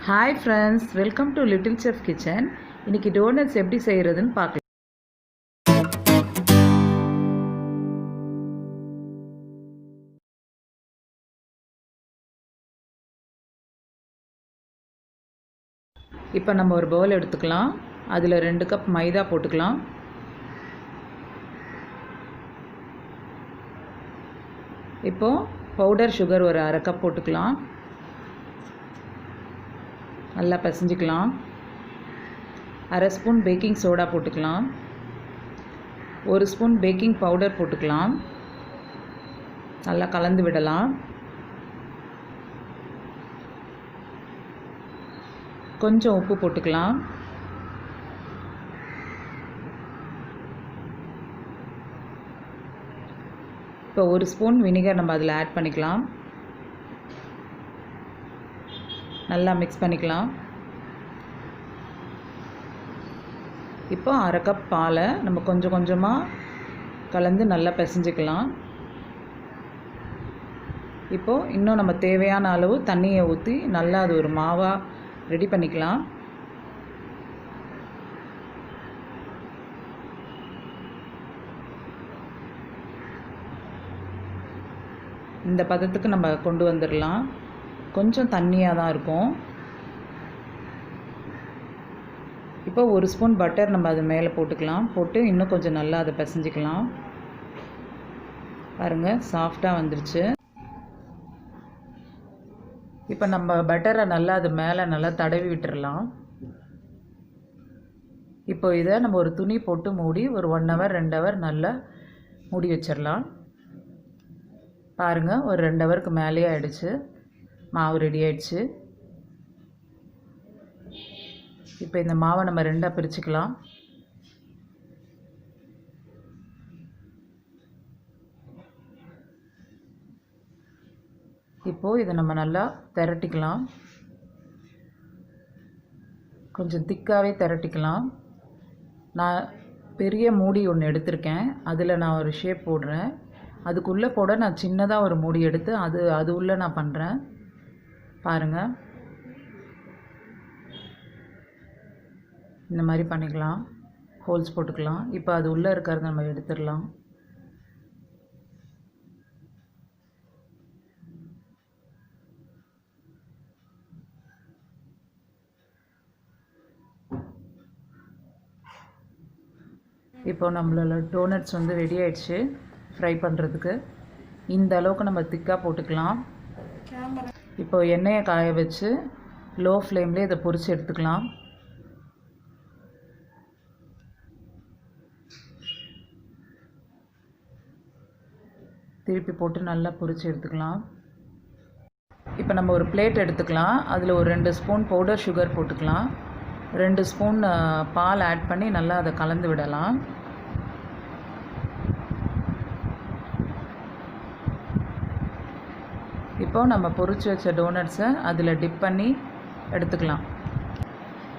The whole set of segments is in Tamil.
Hi friends, welcome to little chef kitchen. இன்றைக்கி டோனட்ஸ் எப்படி செய்கிறதுன்னு பார்க்கலாம். இப்போ நம்ம ஒரு பவுல் எடுத்துக்கலாம். அதில் 2 கப் மைதா போட்டுக்கலாம். இப்போது பவுடர் சுகர் ஒரு 1/2 கப் போட்டுக்கலாம். நல்லா பிசைஞ்சிக்கலாம். 1/2 ஸ்பூன் பேக்கிங் சோடா போட்டுக்கலாம். 1 ஸ்பூன் பேக்கிங் பவுடர் போட்டுக்கலாம். நல்லா கலந்து விடலாம். கொஞ்சம் உப்பு போட்டுக்கலாம். இப்போ 1 ஸ்பூன் வினிகர் நம்ம அதில் ஆட் பண்ணிக்கலாம். நல்லா மிக்ஸ் பண்ணிக்கலாம். இப்போ 1/2 கப் பாலை நம்ம கொஞ்சம் கொஞ்சமாக கலந்து நல்லா பிசைஞ்சிக்கலாம். இப்போது இன்னும் நம்ம தேவையான அளவு தண்ணியை ஊற்றி நல்லா அது ஒரு மாவாக ரெடி பண்ணிக்கலாம். இந்த பதத்துக்கு நம்ம கொண்டு வந்துடலாம். கொஞ்சம் தண்ணியாக தான் இருக்கும். இப்போ 1 ஸ்பூன் பட்டர் நம்ம அது மேலே போட்டுக்கலாம். போட்டு இன்னும் கொஞ்சம் நல்லா அதை பிசைஞ்சிக்கலாம். பாருங்கள், சாஃப்டாக வந்துருச்சு. இப்போ நம்ம பட்டரை நல்லா அது மேலே நல்லா தடவி விட்டுறலாம். இப்போ இதை நம்ம ஒரு துணி போட்டு மூடி ஒரு 1 ஹவர் 2 ஹவர் நல்லா மூடி வச்சிடலாம். பாருங்கள், ஒரு 2 ஹவருக்கு மேலேயே ஆகிடுச்சு. மாவு ரெடி ஆகிடுச்சு. இப்போ இந்த மாவை நம்ம 2ஆக பிரிச்சுக்கலாம். இப்போது இதை நம்ம நல்லா திரட்டிக்கலாம். கொஞ்சம் திக்காகவே திரட்டிக்கலாம். நான் பெரிய மூடி ஒன்று எடுத்திருக்கேன். அதில் நான் ஒரு ஷேப் போடுறேன். அதுக்குள்ளே போட நான் சின்னதாக ஒரு மூடி எடுத்து அது உள்ளே நான் பண்ணுறேன். பாருங்கள், இந்த மாதிரி பண்ணிக்கலாம். ஹோல்ஸ் போட்டுக்கலாம். இப்போ அது உள்ளே இருக்கிறத நம்ம எடுத்துடலாம். இப்போ நம்மளோட டோனட்ஸ் வந்து ரெடி ஆயிடுச்சு ஃப்ரை பண்ணுறதுக்கு. இந்த அளவுக்கு நம்ம திக்காக போட்டுக்கலாம். இப்போ எண்ணெயை காய வச்சு லோ ஃப்ளேம்லேயே இதை பொரித்து எடுத்துக்கலாம். திருப்பி போட்டு நல்லா பொரித்து எடுத்துக்கலாம். இப்போ நம்ம ஒரு பிளேட் எடுத்துக்கலாம். அதில் ஒரு 2 ஸ்பூன் பவுடர் சுகர் போட்டுக்கலாம். 2 ஸ்பூன் பால் ஆட் பண்ணி நல்லா அதை கலந்து விடலாம். இப்போது நம்ம பொரிச்சு வச்ச டோனட்ஸை அதில் டிப் பண்ணி எடுத்துக்கலாம்.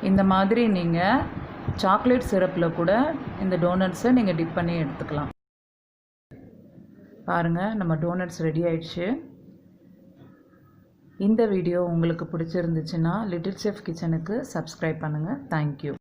இந்த மாதிரி நீங்கள் சாக்லேட் சிரப்பில் கூட இந்த டோனட்ஸை நீங்கள் டிப் பண்ணி எடுத்துக்கலாம். பாருங்கள், நம்ம டோனட்ஸ் ரெடி ஆயிடுச்சு. இந்த வீடியோ உங்களுக்கு பிடிச்சிருந்துச்சுன்னா லிட்டில் செஃப் கிச்சனுக்கு சப்ஸ்கிரைப் பண்ணுங்கள். தேங்க்யூ.